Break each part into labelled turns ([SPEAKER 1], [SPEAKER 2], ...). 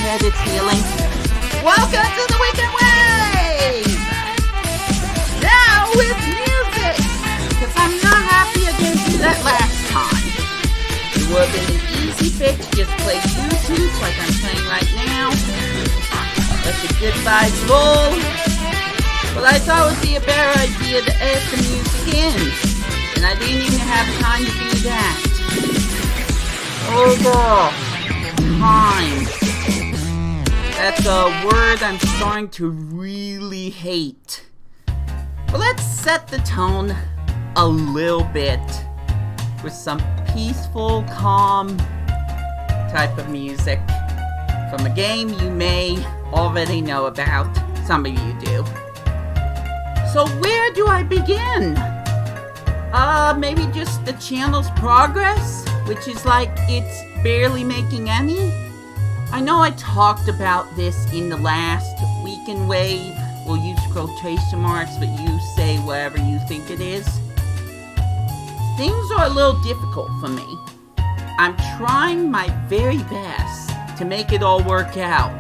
[SPEAKER 1] head is healing. Welcome to the Weekend Wave! Now with music! Because I'm not happy I didn't do that last time. It would have been an easy fix, just play YouTube like I'm playing right now. Let the good vibes roll. But I thought it would be a better idea to add the music in. And I didn't even have time to do that. Oh god. Time. That's a word I'm starting to really hate. But let's set the tone a little bit with some peaceful, calm type of music from a game you may already know about. Some of you do. So where do I begin? Maybe just the channel's progress, which is like it's barely making any. I know I talked about this in the last Weekend Wave. We'll use quotation marks, but you say whatever you think it is. Things are a little difficult for me. I'm trying my very best to make it all work out,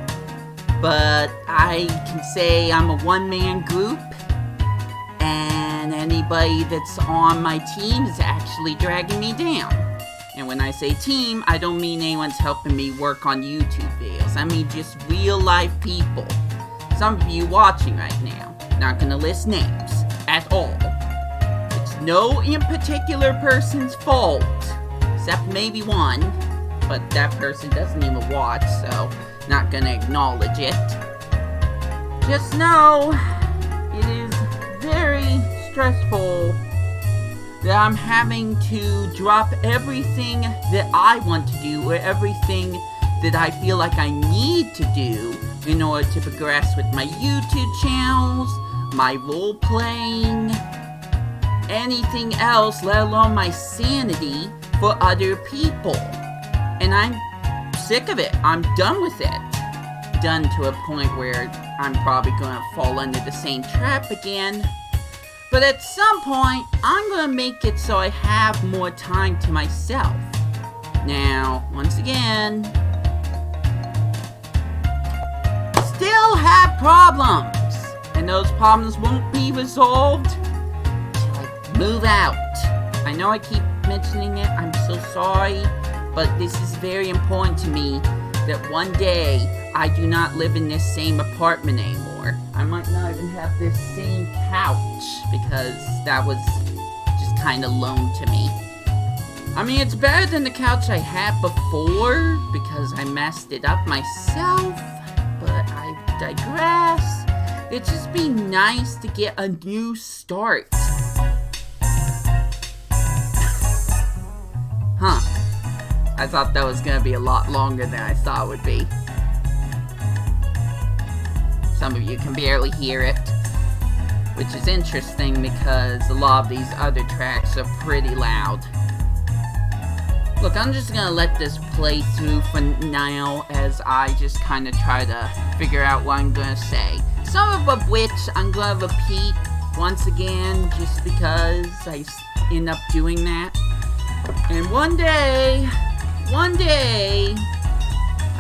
[SPEAKER 1] but I can say I'm a one-man group, and anybody that's on my team is actually dragging me down. And when I say team, I don't mean anyone's helping me work on YouTube videos. I mean just real life people. Some of you watching right now. Not gonna list names at all. It's no in particular person's fault, except maybe one, but that person doesn't even watch, so not gonna acknowledge it. Just know, it is very stressful that I'm having to drop everything that I want to do, or everything that I feel like I need to do in order to progress with my YouTube channels, my role-playing, anything else, let alone my sanity for other people. And I'm sick of it. I'm done with it. Done to a point where I'm probably gonna fall under the same trap again. But at some point, I'm gonna make it so I have more time to myself. Now, once again, still have problems. And those problems won't be resolved until I move out. I know I keep mentioning it, I'm so sorry, but this is very important to me that one day I do not live in this same apartment anymore. I might not even have this same couch because that was just kind of loaned to me. I mean, it's better than the couch I had before because I messed it up myself, but I digress. It'd just be nice to get a new start. Huh. I thought that was gonna be a lot longer than I thought it would be. Some of you can barely hear it, which is interesting because a lot of these other tracks are pretty loud. Look, I'm just gonna let this play through for now as I just kind of try to figure out what I'm gonna say. Some of which I'm gonna repeat once again just because I end up doing that. And one day,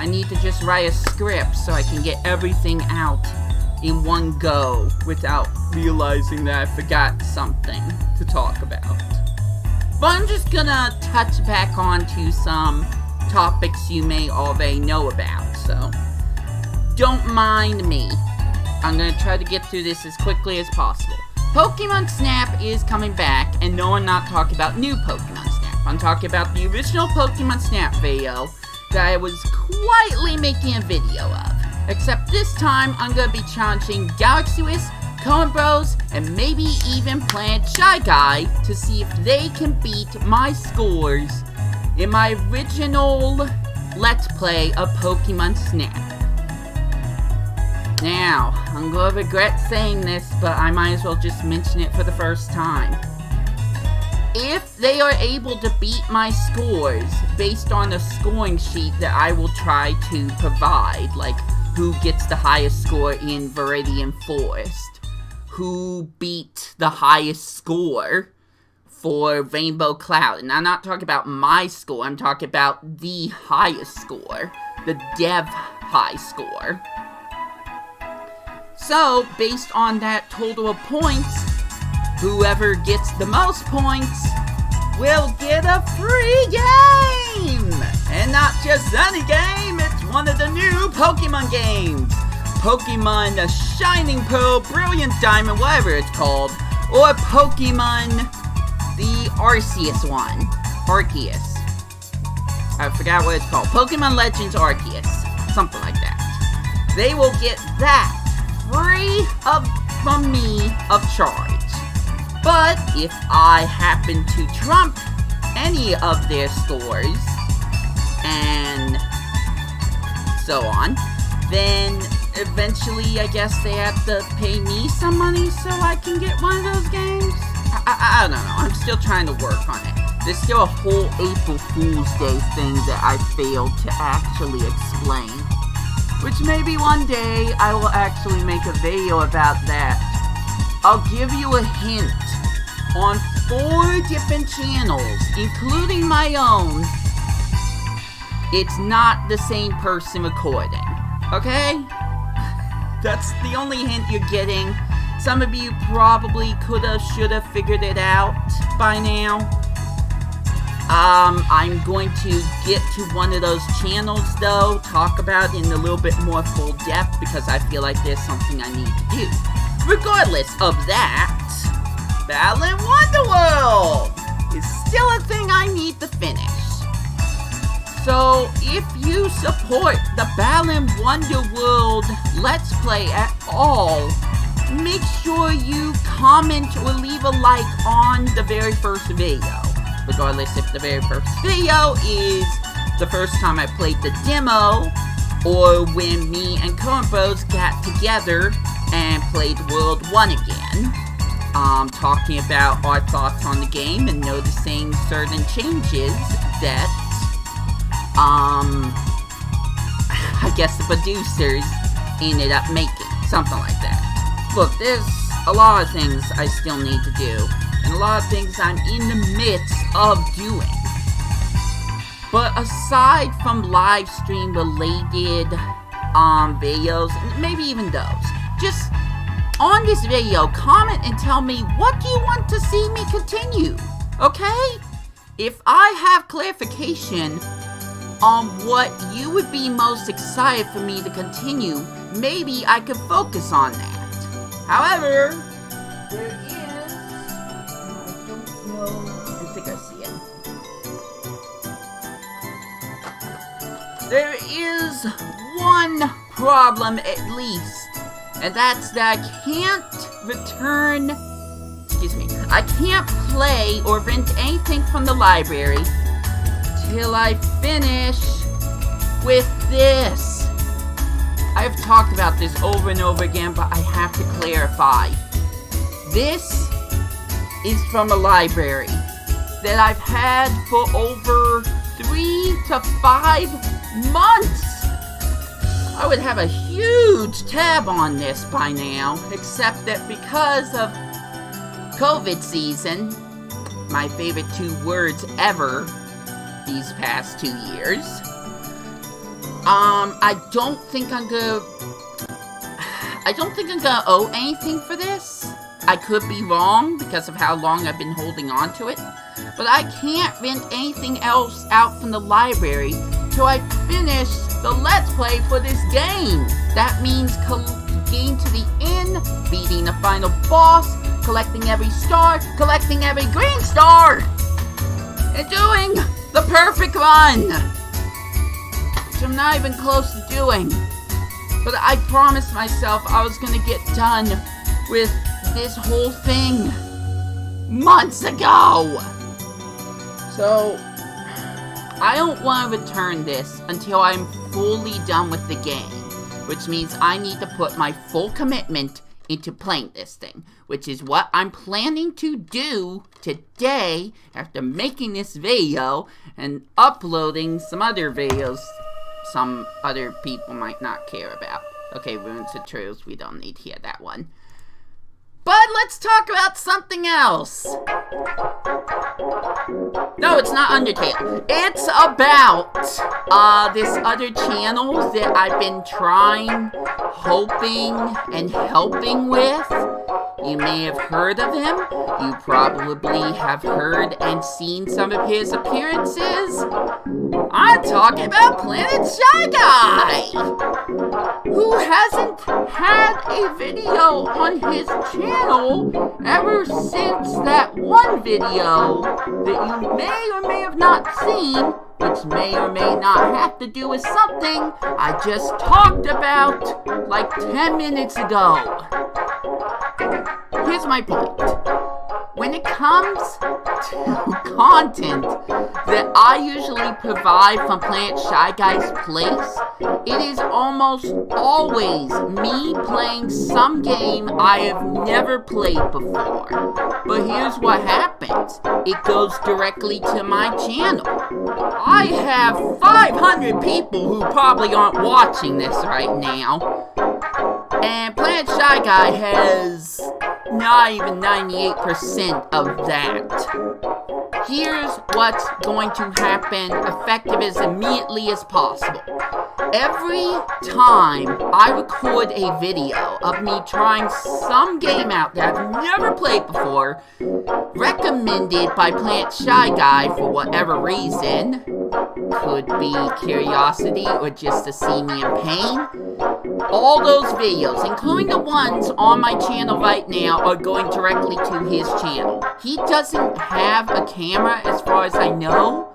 [SPEAKER 1] I need to just write a script so I can get everything out in one go without realizing that I forgot something to talk about. But I'm just gonna touch back onto some topics you may already know about, so don't mind me. I'm gonna try to get through this as quickly as possible. Pokemon Snap is coming back, and no, I'm not talking about new Pokemon Snap. I'm talking about the original Pokemon Snap video that I was quietly making a video of. Except this time, I'm gonna be challenging Galaxy Wiz, Coen Bros, and maybe even Planet Shy Guy to see if they can beat my scores in my original Let's Play of Pokemon Snap. Now, I'm gonna regret saying this, but I might as well just mention it for the first time. If they are able to beat my scores based on a scoring sheet that I will try to provide, like who gets the highest score in Viridian Forest, who beat the highest score for Rainbow Cloud. And I'm not talking about my score, I'm talking about the highest score, the dev high score. So, based on that total of points, whoever gets the most points will get a free game! And not just any game, it's one of the new Pokemon games. Pokemon Shining Pearl, Brilliant Diamond, whatever it's called. Or Pokemon the Arceus one. Arceus. I forgot what it's called. Pokemon Legends Arceus. Something like that. They will get that free from me of charge. But if I happen to trump any of their scores and so on, then eventually I guess they have to pay me some money so I can get one of those games. I don't know. I'm still trying to work on it. There's still a whole April Fool's Day thing that I failed to actually explain. Which maybe one day I will actually make a video about that. I'll give you a hint. On 4 different channels, including my own, it's not the same person recording. Okay? That's the only hint you're getting. Some of you probably coulda, shoulda figured it out by now. I'm going to get to one of those channels, though, talk about it in a little bit more full depth, because I feel like there's something I need to do. Regardless of that, Battling Wonderworld is still a thing I need to finish. So, if you support the Battling Wonderworld Let's Play at all, make sure you comment or leave a like on the very first video. Regardless if the very first video is the first time I played the demo, or when me and Coen Bros got together and played World 1 again. Talking about our thoughts on the game and noticing certain changes that, I guess the producers ended up making. Something like that. Look, there's a lot of things I still need to do. And a lot of things I'm in the midst of doing. But aside from live stream related videos, maybe even those, just on this video, comment and tell me, what do you want to see me continue? Okay? If I have clarification on what you would be most excited for me to continue, maybe I could focus on that. However, there is, I think I see it. There is one problem at least, and that's that I can't play or rent anything from the library till I finish with this. I've talked about this over and over again, but I have to clarify. This is from a library that I've had for over 3 to 5 months. I would have a huge tab on this by now, except that because of COVID season, my favorite 2 words ever these past 2 years, I don't think I'm gonna owe anything for this. I could be wrong because of how long I've been holding on to it, but I can't rent anything else out from the library till I finish the Let's Play for this game. That means getting to the end, beating the final boss, collecting every star, collecting every green star, and doing the perfect run, which I'm not even close to doing. But I promised myself I was gonna get done with this whole thing months ago. So, I don't want to return this until I'm fully done with the game, which means I need to put my full commitment into playing this thing, which is what I'm planning to do today after making this video and uploading some other videos some other people might not care about. Okay, Runes of Trails, we don't need to hear that one. But let's talk about something else. No, it's not Undertale. It's about This other channel that I've been trying, hoping, and helping with. You may have heard of him. You probably have heard and seen some of his appearances. I'm talking about Planet Shy Guy, who hasn't had a video on his channel ever since that one video that you may or may have not seen, which may or may not have to do with something I just talked about like 10 minutes ago. Here's my point. When it comes to content that I usually provide from Planet Shy Guy's place, it is almost always me playing some game I have never played before. But here's what happens. It goes directly to my channel. I have 500 people who probably aren't watching this right now. And Planet Shy Guy has not even 98% of that. Here's what's going to happen, effective as immediately as possible. Every time I record a video of me trying some game out that I've never played before, recommended by Planet Shy Guy for whatever reason, could be curiosity or just to see me in pain, all those videos, including the ones on my channel right now, are going directly to his channel. He doesn't have a camera as far as I know.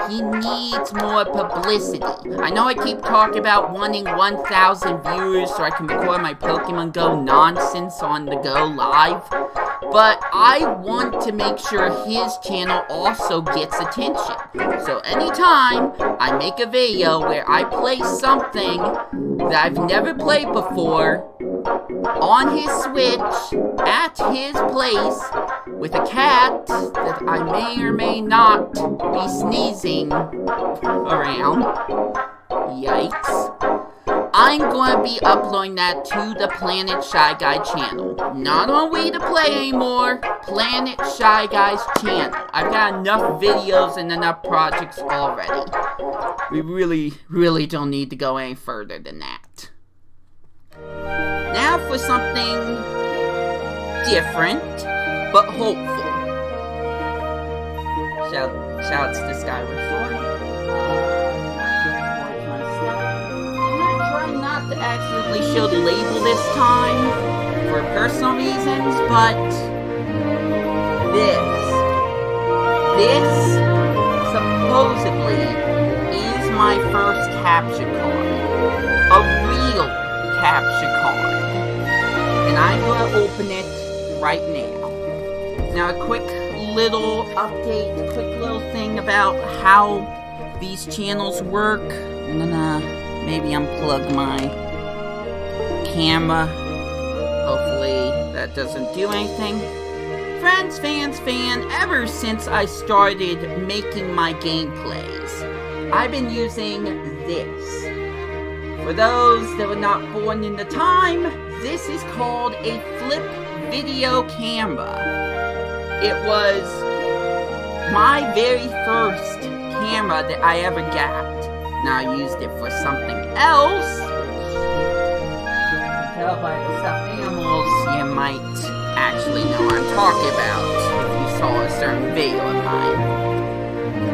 [SPEAKER 1] He needs more publicity. I know I keep talking about wanting 1,000 viewers so I can record my Pokemon Go nonsense on the go live, but I want to make sure his channel also gets attention. So anytime I make a video where I play something that I've never played before on his Switch, at his place, with a cat that I may or may not be sneezing around, yikes, I'm going to be uploading that to the Planet Shy Guy channel. Not on Wii2PLAY anymore, Planet Shy Guy's channel. I've got enough videos and enough projects already. We really don't need to go any further than that. Now for something different, but hopeful. Shouts to Skyward Sword. I'm trying not to accidentally show the label this time, for personal reasons, but this supposedly is my first capture card. A real capture card. And I'm going to open it right now. Now a quick little update, a quick little thing about how these channels work. I'm gonna maybe unplug my camera. Hopefully that doesn't do anything. Friends, fans, ever since I started making my gameplays, I've been using this. For those that were not born in the time, this is called a flip video camera. It was my very first camera that I ever got. Now I used it for something else. You can tell by the stuffed animals, you might actually know what I'm talking about if you saw a certain video of mine.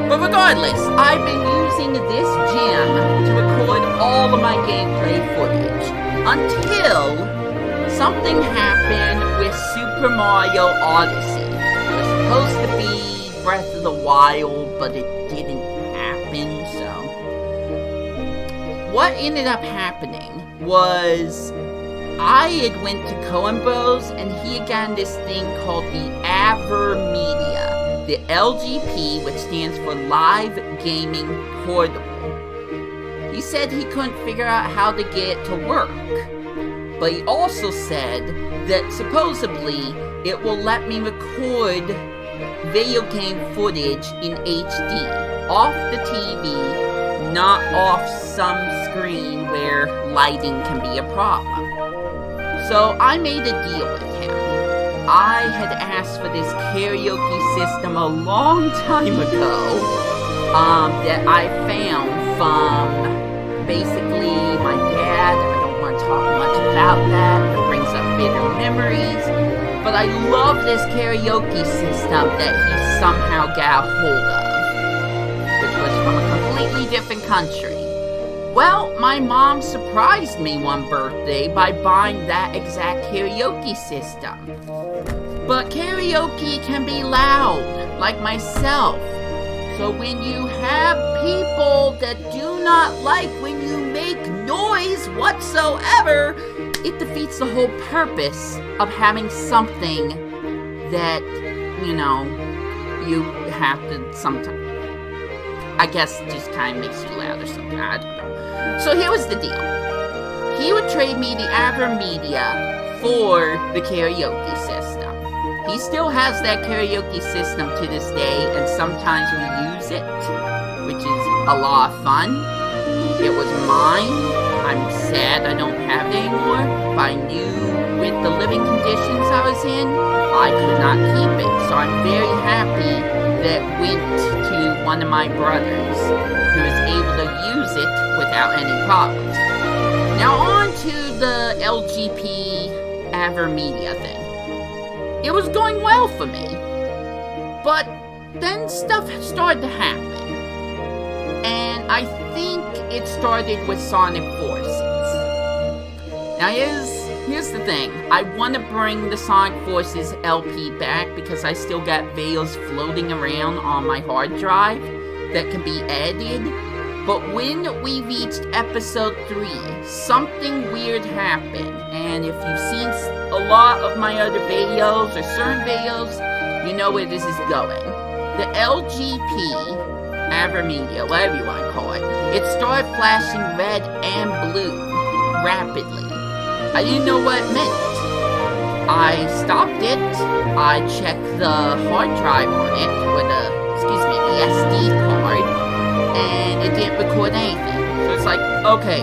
[SPEAKER 1] But regardless, I've been using this gem to record all of my gameplay footage until something happened with Super Mario Odyssey. It was supposed to be Breath of the Wild, but it didn't happen, so... What ended up happening was I had went to Coen Bros, and he had gotten this thing called the Avermedia. The LGP, which stands for Live Gaming Portable. He said he couldn't figure out how to get it to work. But he also said that supposedly it will let me record video game footage in HD off the TV, not off some screen where lighting can be a problem. So I made a deal with him. I had asked for this karaoke system a long time ago that I found from basically my dad. I don't want to talk much about that. It brings up bitter memories. But I love this karaoke system that he somehow got a hold of, which was from a completely different country. Well, my mom surprised me one birthday by buying that exact karaoke system. But karaoke can be loud, like myself. So when you have people that do not like when you make noise whatsoever, it defeats the whole purpose of having something that, you have to sometimes, I guess, just kind of makes you loud or something, I don't know. So here was the deal. He would trade me the Avermedia for the karaoke system. He still has that karaoke system to this day, and sometimes we use it, which is a lot of fun. It was mine. I'm sad I don't have it anymore, but I knew with the living conditions I was in, I could not keep it. So I'm very happy that it went to one of my brothers, who was able to use it without any problems. Now on to the LGP Avermedia thing. It was going well for me, but then stuff started to happen. And I think it started with Sonic Forces. Now here's the thing. I want to bring the Sonic Forces LP back because I still got videos floating around on my hard drive that can be edited. But when we reached episode 3, something weird happened. And if you've seen a lot of my other videos or certain videos, you know where this is going. The LGP Avermedia, whatever you want to call it, it started flashing red and blue rapidly. I didn't know what it meant. I stopped it. I checked the hard drive on it with the SD card, and it didn't record anything. So it's like, okay,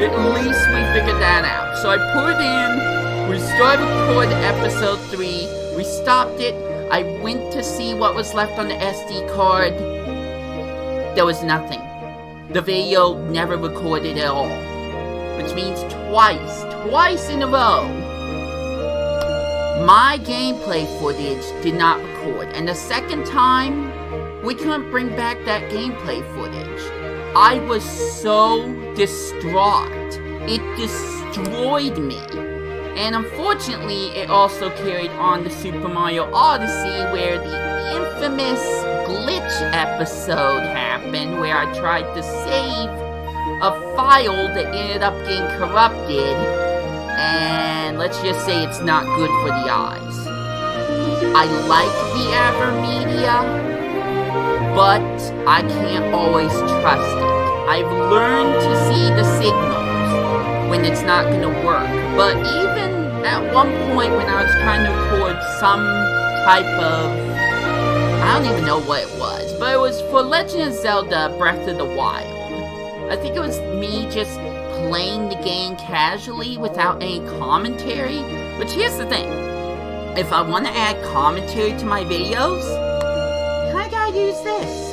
[SPEAKER 1] at least we figured that out. So I put in, we started recording episode 3, we stopped it, I went to see what was left on the SD card. There was nothing. The video never recorded at all. Which means twice in a row, my gameplay footage did not record. And the second time, we couldn't bring back that gameplay footage. I was so distraught. It destroyed me. And unfortunately, it also carried on to Super Mario Odyssey, where the infamous glitch episode happened, where I tried to save a file that ended up getting corrupted, and let's just say it's not good for the eyes. I like the Avermedia, but I can't always trust it. I've learned to see the signals when it's not going to work, but even at one point when I was trying to record some type of, I don't even know what it was, but it was for Legend of Zelda Breath of the Wild. I think it was me just playing the game casually without any commentary. But here's the thing. If I want to add commentary to my videos, I gotta use this.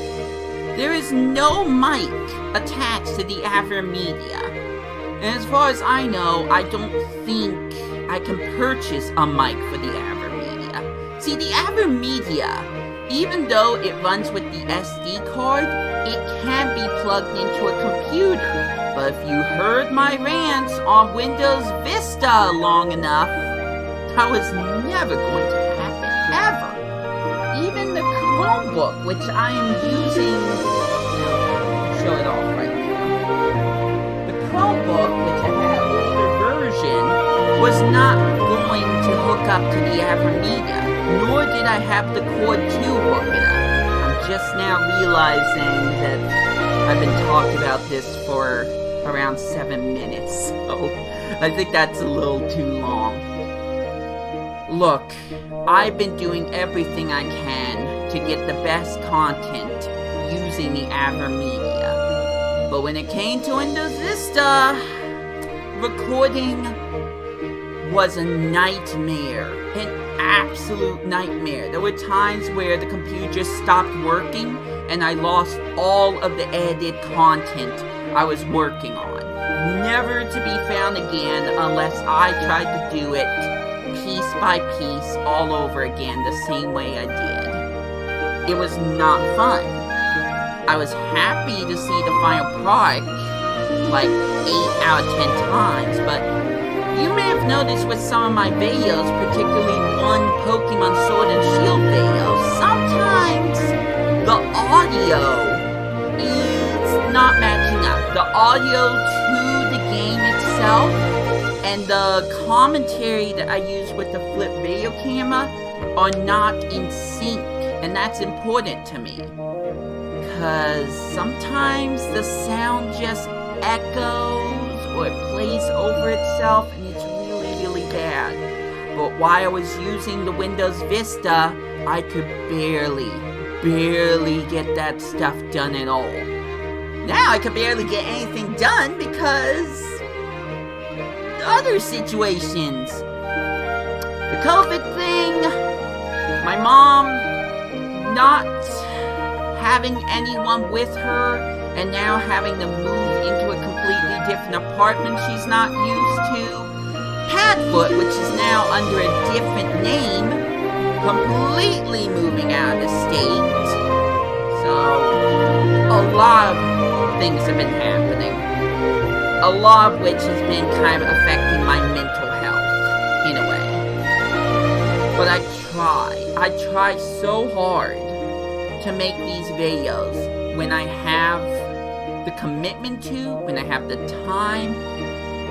[SPEAKER 1] There is no mic attached to the Avermedia. And as far as I know, I don't think I can purchase a mic for the Avermedia. See, the Avermedia, even though it runs with the SD card, it can be plugged into a computer. But if you heard my rants on Windows Vista long enough, that was never going to happen, ever. Even the Chromebook, which I am using, I'll show it off right now. The Chromebook, which I had an older version, was not going to hook up to the Avermedia, nor did I have the cord to hook it up. I'm just now realizing that I've been talking about this for around 7 minutes, so I think that's a little too long. Look, I've been doing everything I can to get the best content using the Avermedia. But when it came to Windows Vista, recording was a nightmare. An absolute nightmare. There were times where the computer just stopped working and I lost all of the edited content I was working on. Never to be found again unless I tried to do it piece by piece all over again the same way I did. It was not fun. I was happy to see the final product like 8 out of 10 times, but you may have noticed with some of my videos, particularly one Pokemon Sword and Shield video, sometimes the audio is not matching up. The audio to the game itself and the commentary that I use with the flip video camera are not in sync, and that's important to me. Because sometimes the sound just echoes or it plays over itself and it's really bad. But while I was using the Windows Vista, I could barely get that stuff done at all. Now I could barely get anything done because other situations. The COVID thing, my mom not having anyone with her, and now having to move into a completely different apartment she's not used to. Padfoot, which is now under a different name, completely moving out of the state. So, a lot of things have been happening. A lot of which has been kind of affecting my mental health, in a way. But I try so hard to make these videos when I have the commitment to, when I have the time,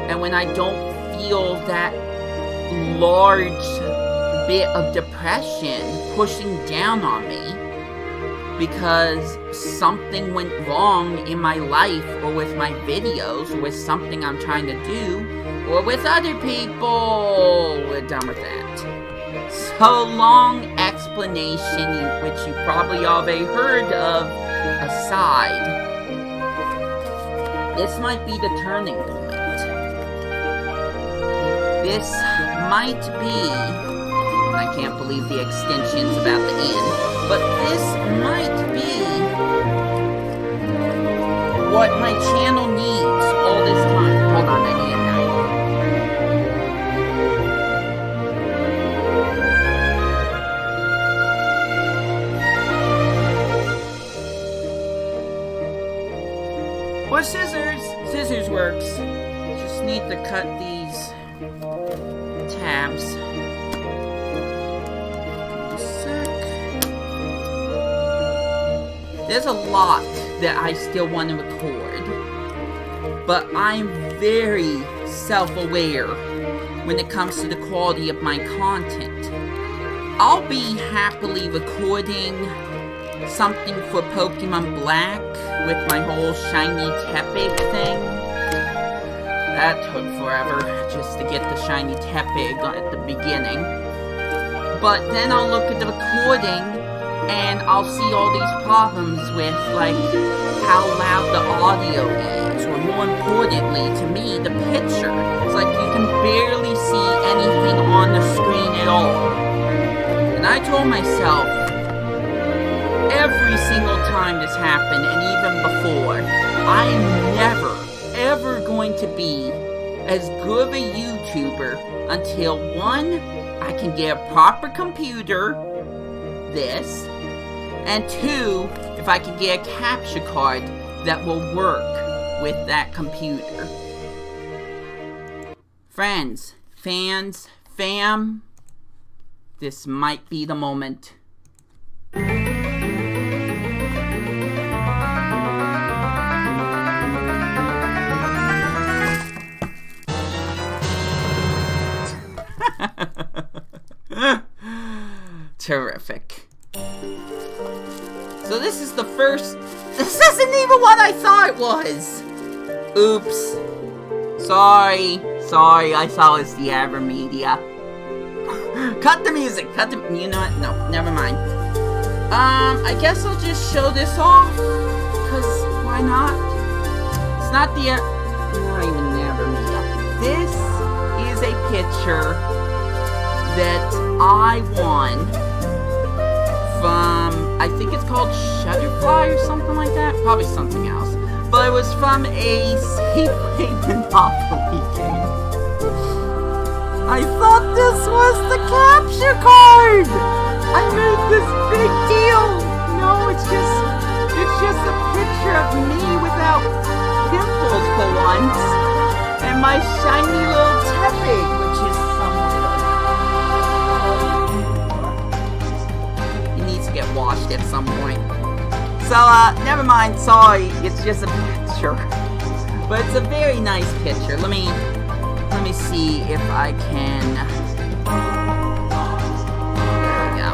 [SPEAKER 1] and when I don't feel that large bit of depression pushing down on me because something went wrong in my life or with my videos or with something I'm trying to do or with other people. We're done with that. So long explanation, which you probably already heard of, aside. This might be the turning point. This might be, I can't believe the extension's about to end, but this might be what my channel needs all this time. Hold on, I need a knife. Or scissors. Scissors works. Just need to cut these tabs. There's a lot that I still want to record, but I'm very self-aware when it comes to the quality of my content. I'll be happily recording something for Pokemon Black with my whole shiny Tepig thing. That took forever just to get the shiny Tepig at the beginning. But then I'll look at the recording and I'll see all these problems with, like, how loud the audio is, or more importantly, to me, the picture. It's like you can barely see anything on the screen at all. And I told myself, every single time this happened, and even before, I am never, ever going to be as good of a YouTuber until, one, I can get a proper computer, this, and two, if I can get a capture card that will work with that computer. Friends, fans, fam, this might be the moment. Terrific. So this is the first... This isn't even what I thought it was! Oops. Sorry, I thought it was the Avermedia. Cut the music, you know what? No, never mind. I guess I'll just show this off, because why not? It's not the... not even the Avermedia. This is a picture that I won from I think it's called Shutterfly or something like that. Probably something else. But it was from a Safeway Monopoly game. I thought this was the capture card! I made this big deal! No, it's just a picture of me without pimples for once. And my shiny little Tepig, which is somewhere. He needs to get washed at some point. So, never mind, sorry, it's just a picture. But it's a very nice picture. Let me see if I can... There we go.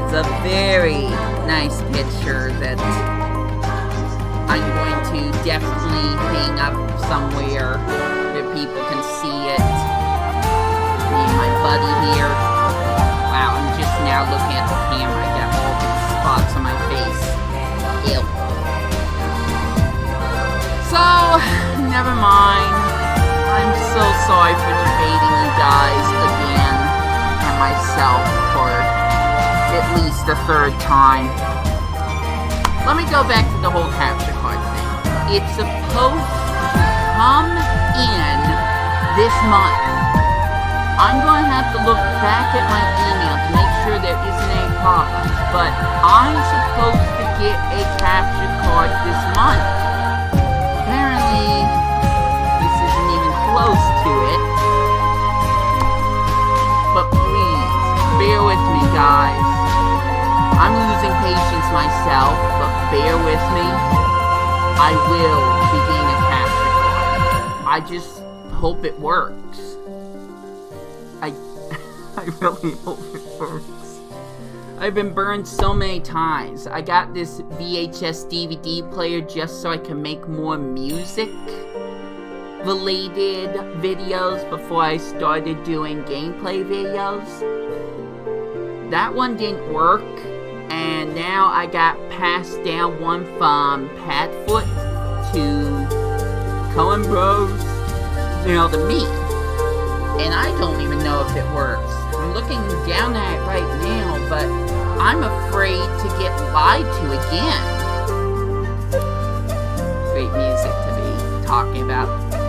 [SPEAKER 1] It's a very nice picture that I'm going to definitely hang up somewhere where people can see it. Me and my buddy here. Wow, I'm just now looking at the camera. I got all these spots on my face. Ew. So, never mind. I'm so sorry for debating you guys again and myself for at least the third time. Let me go back to the whole capture card thing. It's supposed to come in this month. I'm going to have to look back at my email to make sure there isn't any problems, but I'm supposed to get a capture card this month. Apparently, this isn't even close to it. But please, bear with me, guys. I'm losing patience myself, but bear with me. I will be getting a capture card. I just hope it works. I really hope it works. I've been burned so many times. I got this VHS DVD player just so I can make more music related videos before I started doing gameplay videos. That one didn't work, and now I got passed down one from Padfoot to Coen Bros, to me. And I don't even know if it works. I'm looking down at it right now, but I'm afraid to get lied to again. Great music to be talking about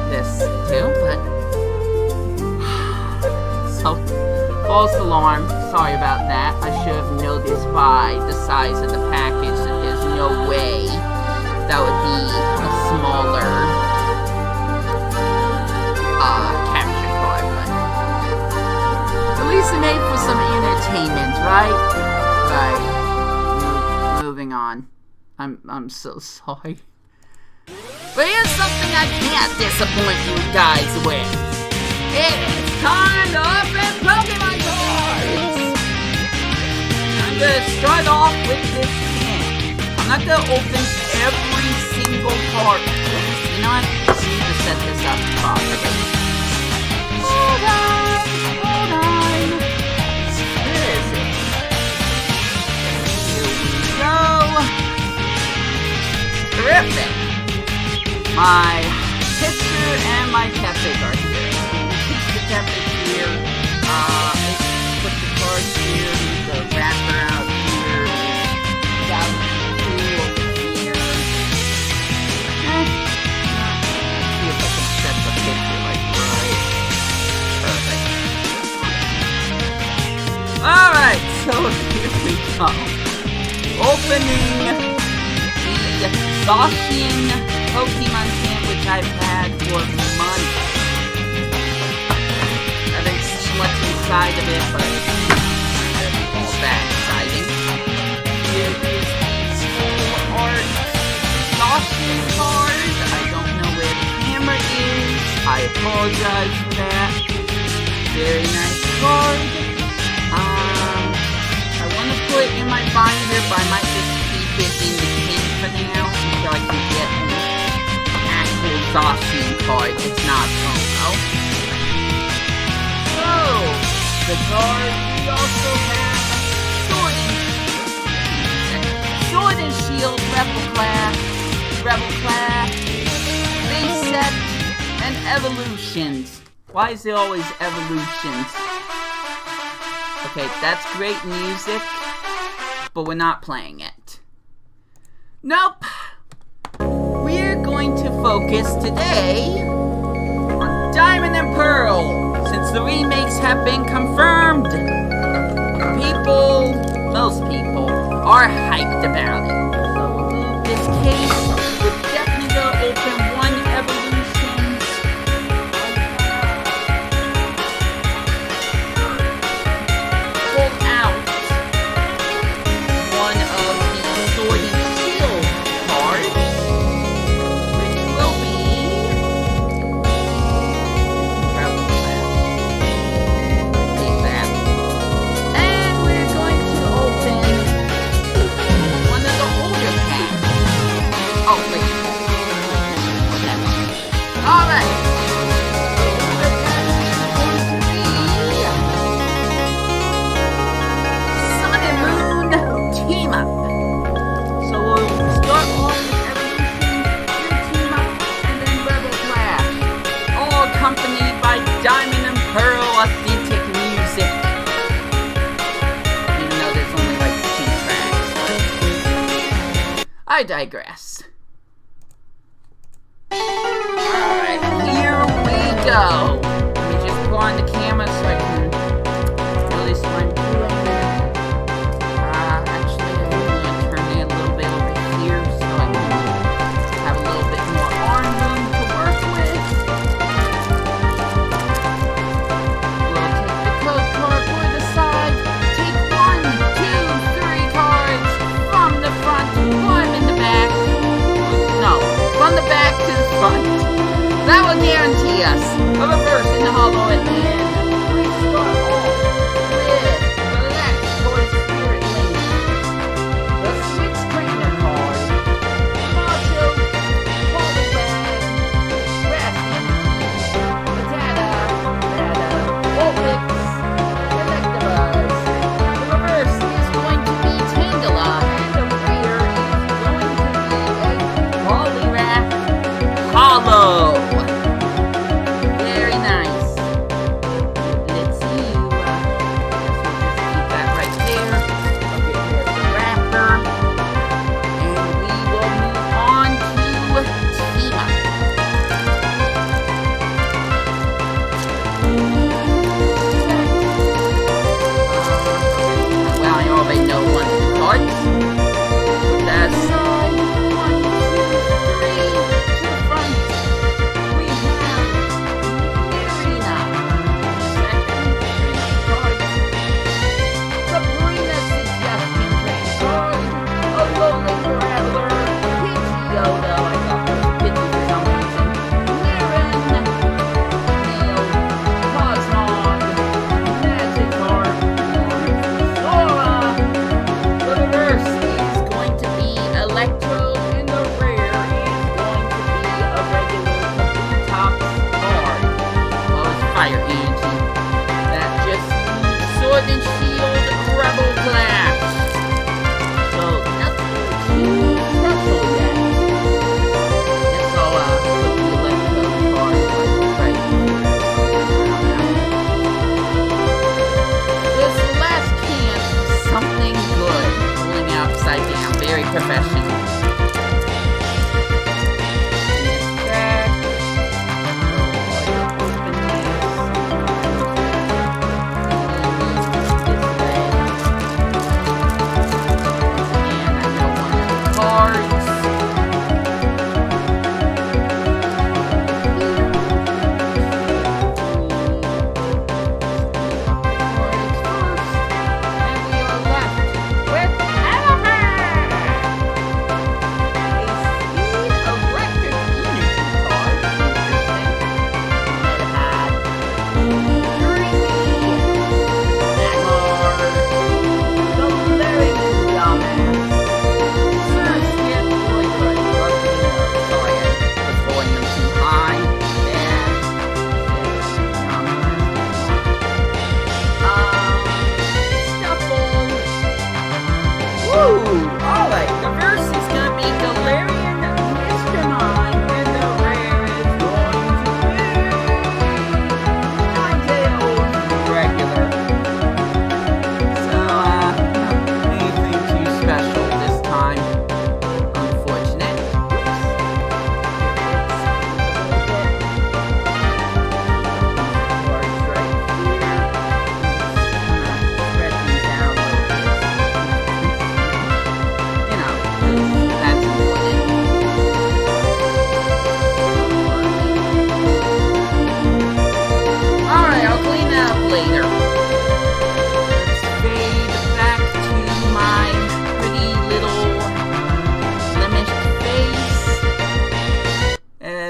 [SPEAKER 1] this too, but... So, false alarm. Sorry about that. I should have noticed by the size of the package that there's no way that would be a smaller capture card, but at least it made for some entertainment, right? Right. Moving on. I'm so sorry. But here's something I can't disappoint you guys with. It's time to open Pokemon cards! I'm gonna start off with this can. I'm not gonna open every single card. You know what? I need to set this up properly. Hold on. Where is it? Here we go. Terrific. My picture and my Tepig are here. Keep the Tepig here. Put the cards here. The wrapper out here. Got two over here. See if I can set the picture like right. Perfect. Alright, so here we go. Opening the Zacian Pokemon can, which I've had for months. I haven't seen what's inside of it, but it's all that exciting. Here is the full art Zacian card. I don't know where the camera is. I apologize for that. Very nice card. I want to put it in my binder, but I might just keep it in the tin for now until I can get an actual Zacian card. It's not promo. So, the card, we also have Sword and Shield, Rebel Class, Base Set, and Evolutions. Why is it always Evolutions? Okay, that's great music, but we're not playing it. Nope. We're going to focus today on Diamond and Pearl, since the remakes have been confirmed. Most people, are hyped about it. So we'll move this case. We're definitely going to open one evolution. Pull out one of the Sword and Shield cards, which will be take that. And we're going to open one of the older packs. Oh, wait. Alright. The pack is going to be Sun and Moon Team Up. So we'll start off with Evolution, then Team Up, and then Rebel Clash. All accompanied by Diamond and Pearl authentic music. Even though there's only like 2 tracks. I digress. Alright, here we go. Let me just go on the camera so I can really swim through it. Actually, I'm going to turn it a little bit over here so I can have a little bit more arm room to work with. We'll take the code card for the side. Take 1, 2, 3 cards from the front, 1 in the back. No, from the back to the front. That will guarantee us a reverse in the hollow at the end. We start off with the next Toy Spirit Lady, the Switch Trainer card, Macho, Polybag, Rasputin, Patata, Vulpix, Electabuzz. The reverse is going to be Tangela, and the rear is going to be a Poliwrath Hollow. Very nice.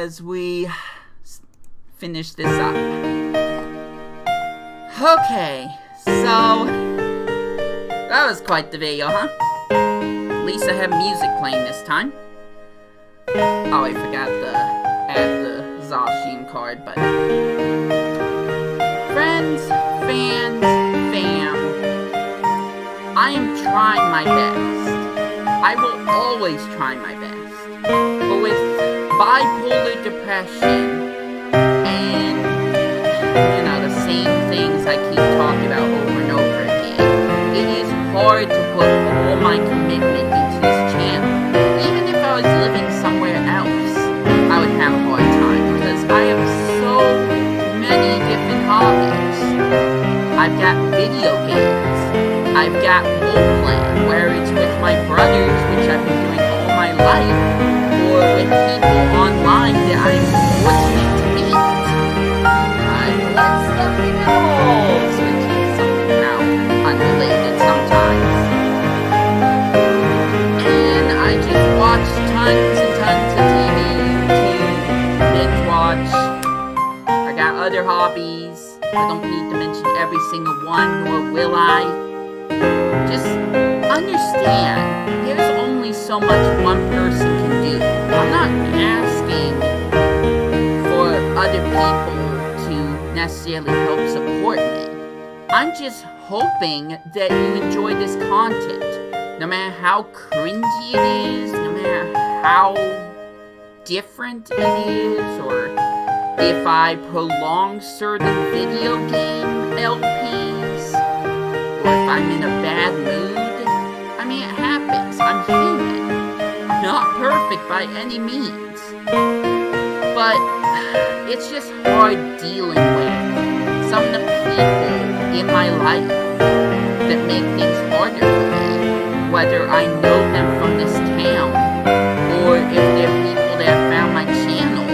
[SPEAKER 1] as we finish this up. Okay, so that was quite the video, huh? At least I have music playing this time. Oh, I forgot to add the Zashin card, but friends, fans, fam, I am trying my best. I will always try my best. But with bipolar depression and, you know, the same things I keep talking about over and over again, it is hard to put all my commitment into this channel. Even if I was living somewhere else, I would have a hard time because I have so many different hobbies. I've got video games. I've got role-playing, where it's with my brothers, which I've been doing all my life, or with people online that I'm fortunate to meet. I've let stuffed animals, which is somehow unrelated sometimes. And I just watch tons and tons of TV, YouTube, binge watch. I got other hobbies. I don't need to mention every single one, nor will I. Just understand, there's only so much one person can do. I'm not asking for other people to necessarily help support me. I'm just hoping that you enjoy this content. No matter how cringy it is, no matter how different it is, or if I prolong certain video game LPs, or if I'm in a bad mood. I mean, it happens. I'm human. I'm not perfect by any means. But it's just hard dealing with some of the people in my life that make things harder for me. Whether I know them from this town, or if they're people that have found my channel,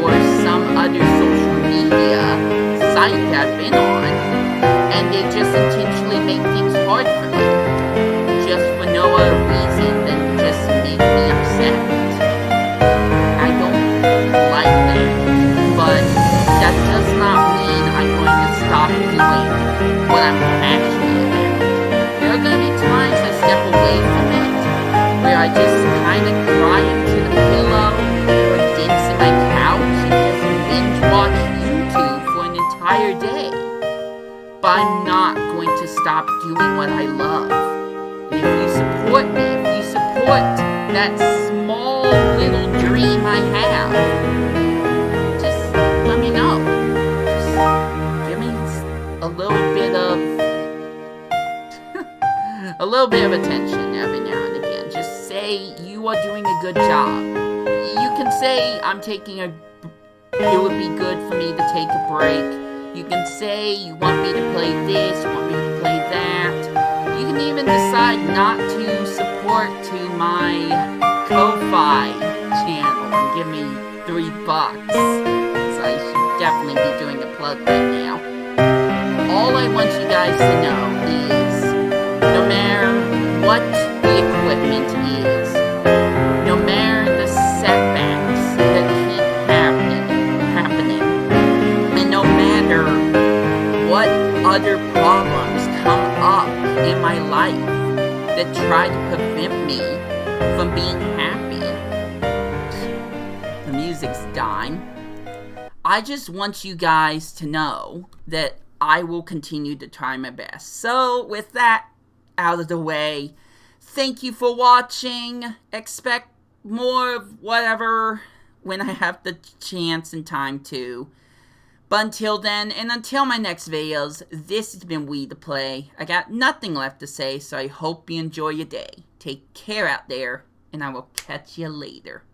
[SPEAKER 1] or some other social media site that I've been on, and they just intentionally make things hard for me, just for no other reason than just make me upset. I don't like that, but that does not mean I'm going to stop doing what I'm passionate about. There are going to be times I step away from it, where I just kind of cry into the pillow, or dance in my couch, and just binge watch YouTube for an entire day. But I'm not going to stop doing what I love. And if you support me, if you support that small little dream I have, just let me know. Just give me a little bit of attention every now and again. Just say you are doing a good job. You can say it would be good for me to take a break. You can say you want me to play this, you want me to play that. You can even decide not to support to my Ko-Fi channel and give me $3. So I should definitely be doing a plug right now. All I want you guys to know is, no matter what the equipment is, no matter the setbacks that keep happening, and no matter what other problems come up in my life that try to prevent me from being happy. The music's dying. I just want you guys to know that I will continue to try my best. So, with that out of the way, thank you for watching. Expect more of whatever when I have the chance and time to. But until then, and until my next videos, this has been Wii2PLAY. I got nothing left to say, so I hope you enjoy your day. Take care out there, and I will catch you later.